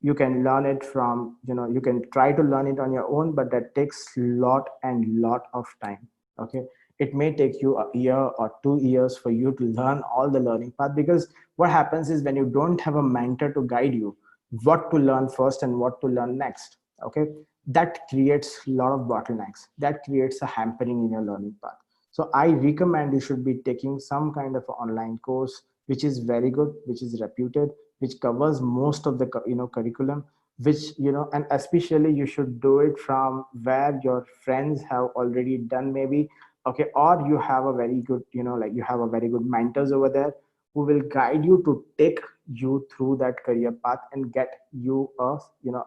You can learn it from, you can try to learn it on your own, but that takes lot of time. Okay, it may take you a year or 2 years for you to learn all the learning path, because what happens is when you don't have a mentor to guide you what to learn first and what to learn next, okay, that creates a lot of bottlenecks, that creates a hampering in your learning path. So I recommend you should be taking some kind of online course which is very good, which is reputed, which covers most of the curriculum, which and especially you should do it from where your friends have already done, maybe. Okay, or you have a very good, like you have a very good mentors over there who will guide you to take you through that career path and get you a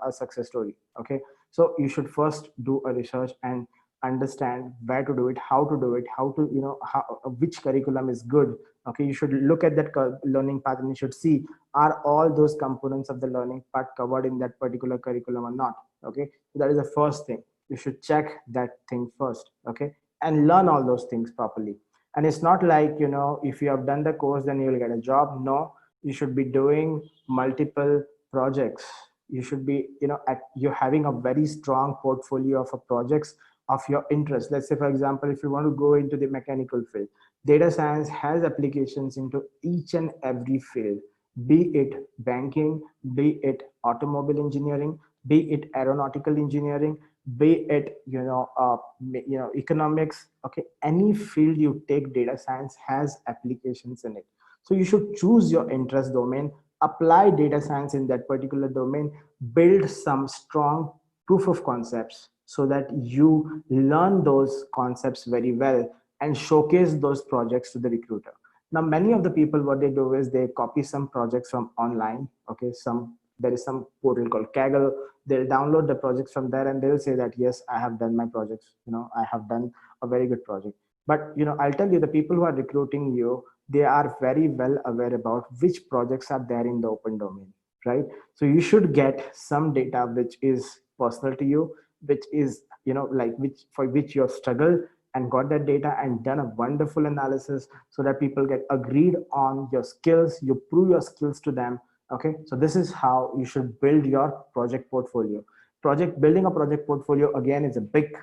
a success story. Okay, so you should first do a research and understand where to do it, how to do it, how to how, which curriculum is good. Okay, you should look at that learning path and you should see, are all those components of the learning path covered in that particular curriculum or not. Okay, so that is the first thing. You should check that thing first. Okay, and learn all those things properly. And it's not like, if you have done the course then you will get a job. No, you should be doing multiple projects. You should be, you're having a very strong portfolio of projects of your interest. Let's say, for example, if you want to go into the mechanical field, data science has applications into each and every field, be it banking, be it automobile engineering, be it aeronautical engineering, be it economics. Okay, any field you take, data science has applications in it. So you should choose your interest domain, apply data science in that particular domain, build some strong proof of concepts so that you learn those concepts very well and showcase those projects to the recruiter. Now many of the people, what they do is they copy some projects from online. Okay, there is some portal called Kaggle. They'll download the projects from there and they'll say that, yes, I have done my projects, I have done a very good project. But I'll tell you, the people who are recruiting you, they are very well aware about which projects are there in the open domain, right? So you should get some data which is personal to you, which is like which for which you have struggled and got that data and done a wonderful analysis, so that people get agreed on your skills, you prove your skills to them. Okay, so this is how you should build your project portfolio. Building a project portfolio again is a big,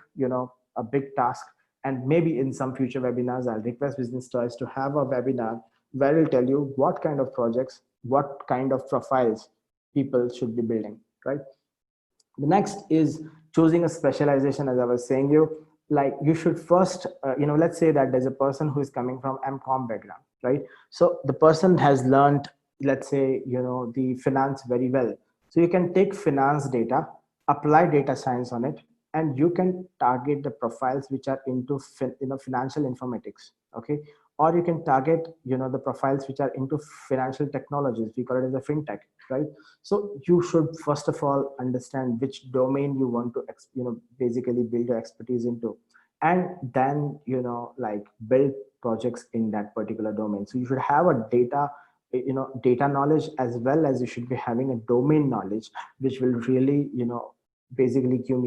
a big task. And maybe in some future webinars I'll request Business Choice to have a webinar where it'll tell you what kind of projects, what kind of profiles people should be building, right? The next is choosing a specialization. As I was saying, like you should first let's say that there's a person who is coming from MCOM background, right? So the person has learned, let's say, the finance very well. So you can take finance data, apply data science on it, and you can target the profiles which are into financial informatics. Okay, or you can target the profiles which are into financial technologies, we call it as a fintech, right? So you should first of all understand which domain you want to basically build your expertise into, and then like build projects in that particular domain. So you should have a data knowledge, as well as you should be having a domain knowledge, which will really basically give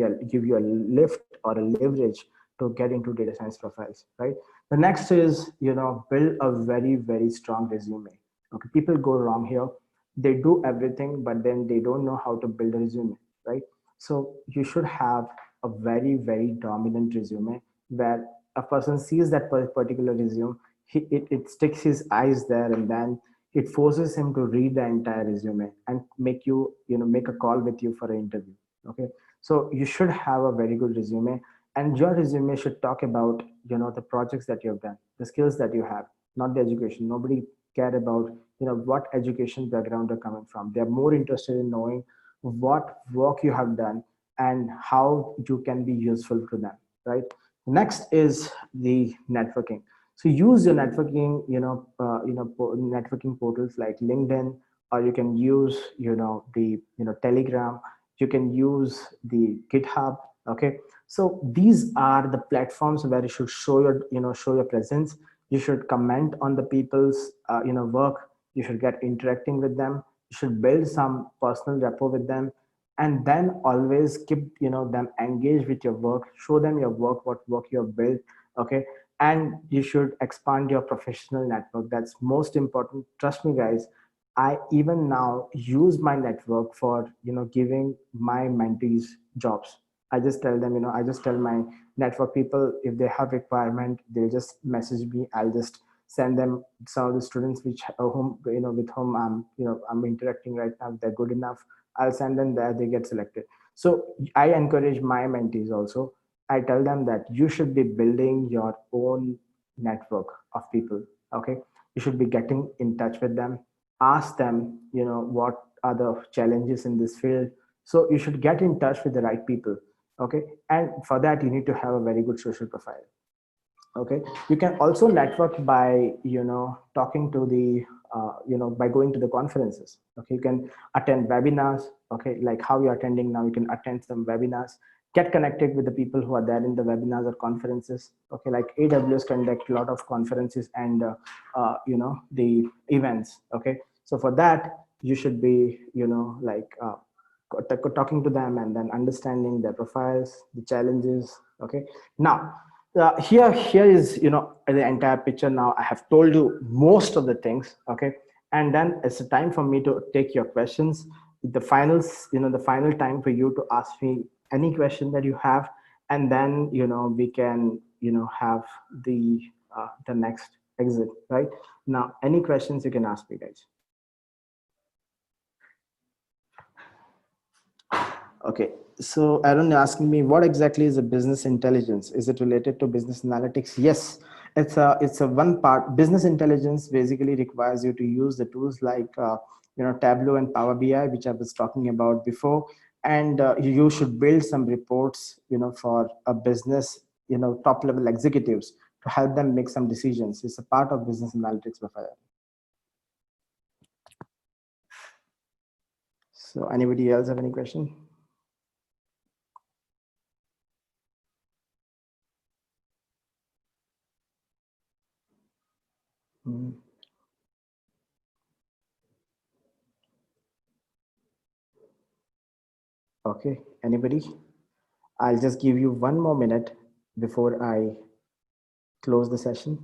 you a lift or a leverage to get into data science profiles, right? The next is build a very, very strong resume. Okay, people go wrong here. They do everything, but then they don't know how to build a resume, right? So you should have a very, very dominant resume where a person sees that particular resume, it sticks his eyes there, and then it forces him to read the entire resume and make a call with you for an interview. Okay, so you should have a very good resume, and your resume should talk about the projects that you have done, the skills that you have, not the education. Nobody care about what education background you're coming from. They're more interested in knowing what work you have done and how you can be useful to them, right? Next is the networking. So use your networking, networking portals like LinkedIn, or you can use the Telegram. You can use the GitHub. Okay, so these are the platforms where you should show your presence. You should comment on the people's work. You should get interacting with them. You should build some personal rapport with them, and then always keep them engaged with your work, show them your work, what work you have built. Okay. And you should expand your professional network. That's most important. Trust me, guys. I even now use my network for giving my mentees jobs. I just tell them, I just tell my network people, if they have requirement, they'll just message me. I'll just send them some of the students which whom with whom I'm interacting right now. If they're good enough, I'll send them there, they get selected. So I encourage my mentees also. I tell them that you should be building your own network of people. Okay. You should be getting in touch with them, ask them, what are the challenges in this field. So you should get in touch with the right people. Okay. And for that, you need to have a very good social profile. Okay. You can also network by talking to the by going to the conferences. Okay. You can attend webinars. Okay. Like how you're attending now, you can attend some webinars, get connected with the people who are there in the webinars or conferences. Okay. Like AWS conduct a lot of conferences and the events. Okay. So for that, you should be talking to them and then understanding their profiles, the challenges. Okay. Now, here is the entire picture. Now I have told you most of the things. Okay. And then it's a time for me to take your questions. The finals, the final time for you to ask me any question that you have, and then we can have the next exit. Right now, any questions you can ask me, guys. Okay, so Aaron asking me, what exactly is a business intelligence? Is it related to business analytics? Yes, it's a one part. Business intelligence basically requires you to use the tools like Tableau and Power BI, which I was talking about before, and you should build some reports for a business top level executives to help them make some decisions. It's a part of business analytics profile. So anybody else have any question? Mm. Okay, anybody? I'll just give you one more minute before I close the session.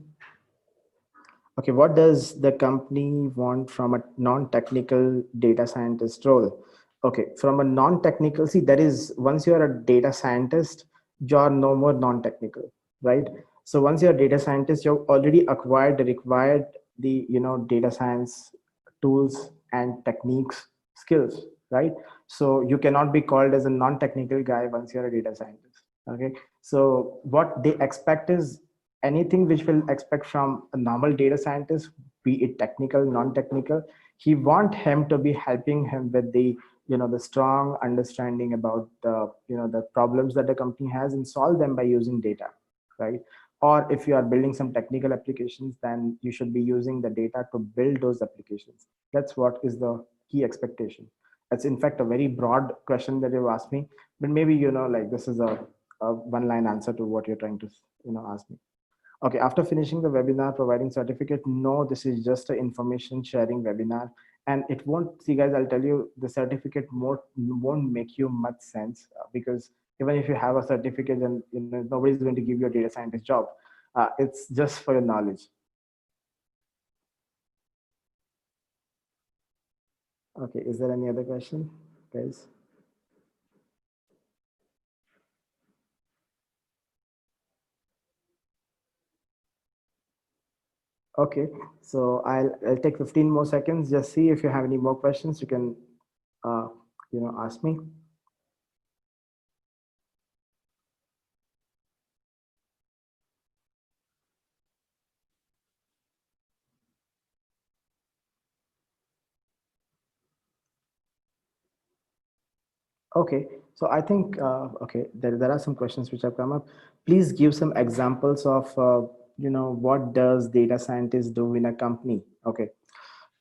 Okay, what does the company want from a non-technical data scientist role? Okay, from a non-technical, see, that is, once you're a data scientist, you're no more non-technical, right? So once you're a data scientist, you've already acquired the required data science tools and techniques, skills, right? So you cannot be called as a non-technical guy once you're a data scientist. Okay, so what they expect is anything which will expect from a normal data scientist, be it technical, non-technical. He want him to be helping him with the strong understanding about the problems that the company has and solve them by using data, right? Or if you are building some technical applications, then you should be using the data to build those applications. That's what is the key expectation. That's in fact a very broad question that you asked me, but maybe like this is a one line answer to what you're trying to ask me. Okay, after finishing the webinar, providing certificate, no, this is just an information sharing webinar. And it won't, see guys, I'll tell you, the certificate won't make you much sense because even if you have a certificate, then nobody's going to give you a data scientist job. It's just for your knowledge. Okay, is there any other question, guys? Okay, so I'll take 15 more seconds. Just see if you have any more questions. You can uh, ask me. Okay, so I think okay, there are some questions which have come up. Please give some examples of what does data scientists do in a company. Okay,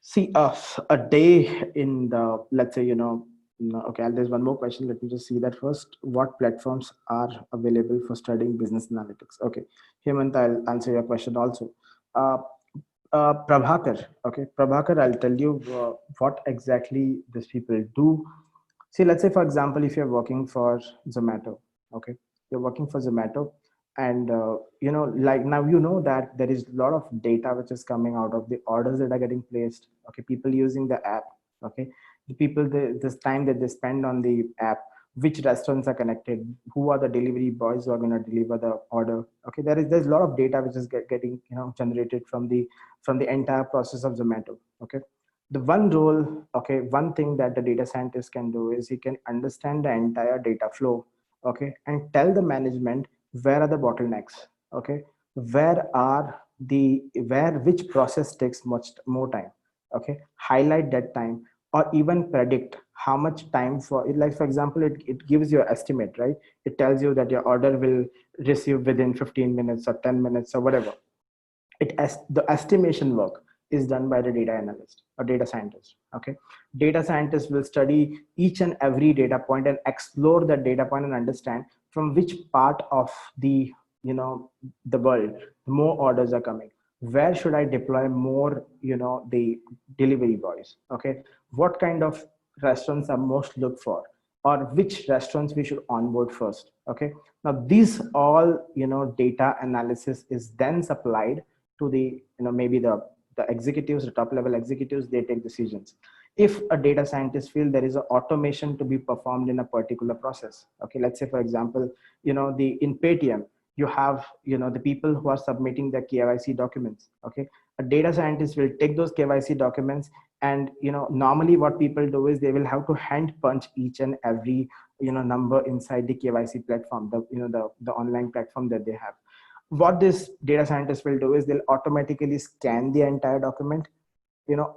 see, a day in the, let's say no, okay, there's one more question. Let me just see that first. What platforms are available for studying business analytics? Okay, Hemant, I'll answer your question also. Uh, Prabhakar, okay, Prabhakar, I'll tell you what exactly these people do. See, let's say, for example, if you're working for Zomato, okay, you're working for Zomato, and like now you know that there is a lot of data which is coming out of the orders that are getting placed. Okay, people using the app. Okay, the people, this time that they spend on the app, which restaurants are connected, who are the delivery boys who are going to deliver the order. Okay, there's a lot of data which is getting generated from the entire process of Zomato. Okay, the one role, okay, one thing that the data scientist can do is he can understand the entire data flow, okay, and tell the management where are the bottlenecks, okay, where which process takes much more time, okay, highlight that time, or even predict how much time for it. Like for example, it gives you an estimate, right? It tells you that your order will receive within 15 minutes or 10 minutes or whatever. The estimation work is done by the data analyst or data scientist. Okay, data scientist will study each and every data point and explore that data point and understand from which part of the the world more orders are coming, where should I deploy more the delivery boys. Okay, what kind of restaurants are most looked for, or which restaurants we should onboard first. Okay, now these all data analysis is then supplied to the maybe the executives, the top level executives. They take decisions. If a data scientist feel there is an automation to be performed in a particular process, okay, let's say for example, the in Paytm you have the people who are submitting their KYC documents. Okay, a data scientist will take those KYC documents, and normally what people do is they will have to hand punch each and every number inside the KYC platform, the online platform that they have. What this data scientist will do is they'll automatically scan the entire document,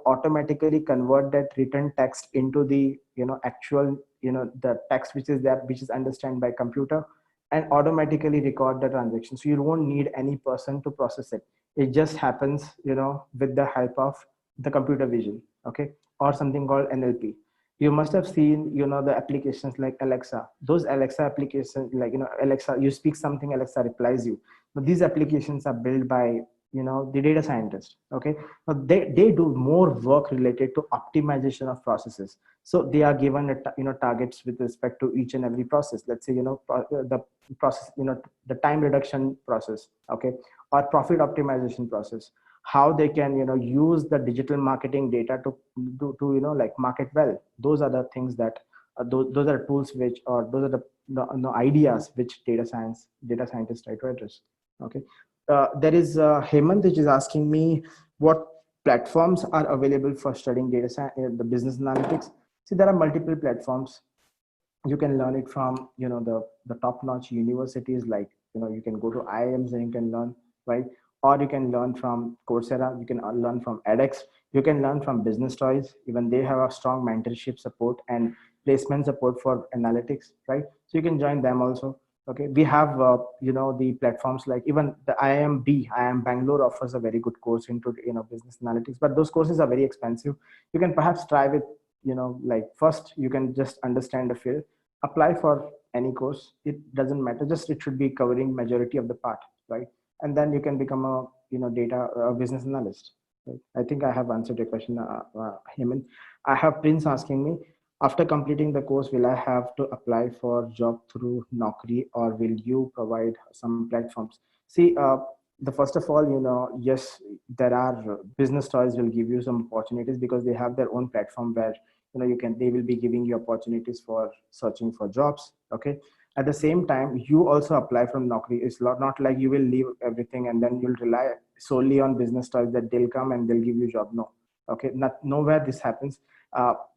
automatically convert that written text into the actual the text which is there, which is understand by computer, and automatically record the transaction. So you won't need any person to process it. It just happens with the help of the computer vision. Okay, or something called NLP. You must have seen the applications like Alexa. Those Alexa applications, like Alexa, you speak something, Alexa replies you. But these applications are built by the data scientist. Okay, now they do more work related to optimization of processes. So they are given targets with respect to each and every process. Let's say the process, the time reduction process, okay, or profit optimization process, how they can use the digital marketing data to like market well. Those are the things that those are tools which, or those are the ideas which data scientists try to address. Okay, there is Hemant, which is asking me what platforms are available for studying data science, the business analytics. See, there are multiple platforms. You can learn it from the top notch universities, like you can go to IIMs and you can learn, right? Or you can learn from Coursera, you can learn from edX, you can learn from Business Toys. Even they have a strong mentorship support and placement support for analytics, right? So you can join them also. Okay, we have the platforms like even the IIM Bangalore offers a very good course into business analytics, but those courses are very expensive. You can perhaps try with like first you can just understand the field, apply for any course. It doesn't matter, just it should be covering majority of the part, right? And then you can become a data business analyst, right? I think I have answered your question, Hemant. I have Prince asking me, after completing the course, will I have to apply for job through Naukri, or will you provide some platforms? See, the first of all, yes, there are business toys will give you some opportunities because they have their own platform where they will be giving you opportunities for searching for jobs. Okay, at the same time you also apply from Naukri. It's not like you will leave everything and then you'll rely solely on business toys that they'll come and they'll give you job. No. Okay, not nowhere this happens.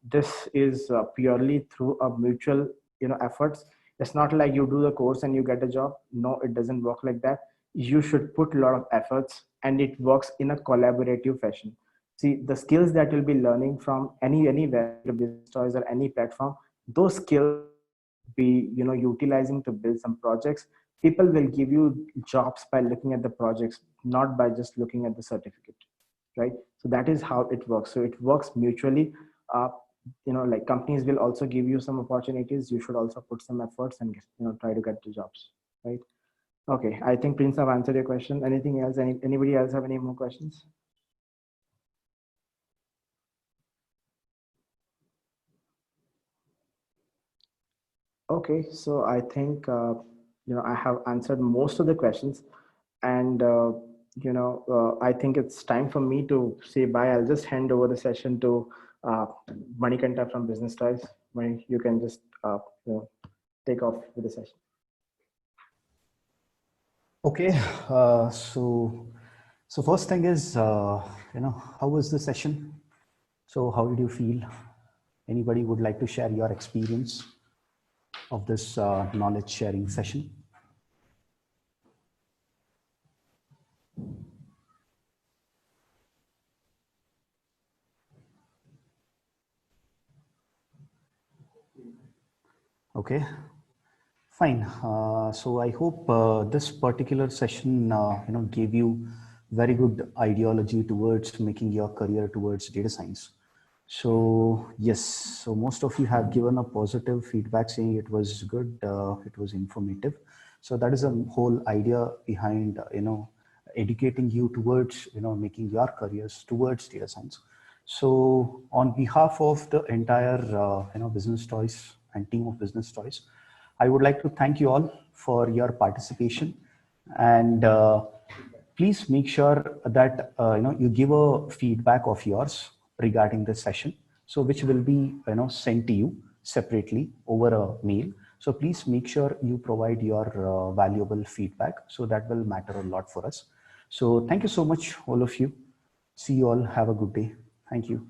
This is purely through a mutual efforts. It's not like you do the course and you get a job. No, it doesn't work like that. You should put a lot of efforts, and it works in a collaborative fashion. See, the skills that you'll be learning from anywhere, business toys or any platform, those skills be utilizing to build some projects. People will give you jobs by looking at the projects, not by just looking at the certificate, right? So that is how it works. So it works mutually. uh, like companies will also give you some opportunities. You should also put some efforts and try to get the jobs, right? Okay, I think Prince have answered your question. Anything else? Anybody else have any more questions? Okay, so I think I have answered most of the questions, and I think it's time for me to say bye. I'll just hand over the session to uh, Manikanta from Business Toys. Mani, you can just take off with the session. Okay, so first thing is, how was the session? So how did you feel? Anybody would like to share your experience of this knowledge sharing session? Okay, fine. So I hope this particular session, gave you very good ideology towards making your career towards data science. So yes, so most of you have given a positive feedback saying it was good, it was informative. So that is a whole idea behind, educating you towards, making your careers towards data science. So on behalf of the entire, Business Toys and team of Business Toys, I would like to thank you all for your participation, and please make sure that you give a feedback of yours regarding this session, so which will be sent to you separately over a mail. So please make sure you provide your valuable feedback, so that will matter a lot for us. So thank you so much, all of you. See you all. Have a good day. Thank you.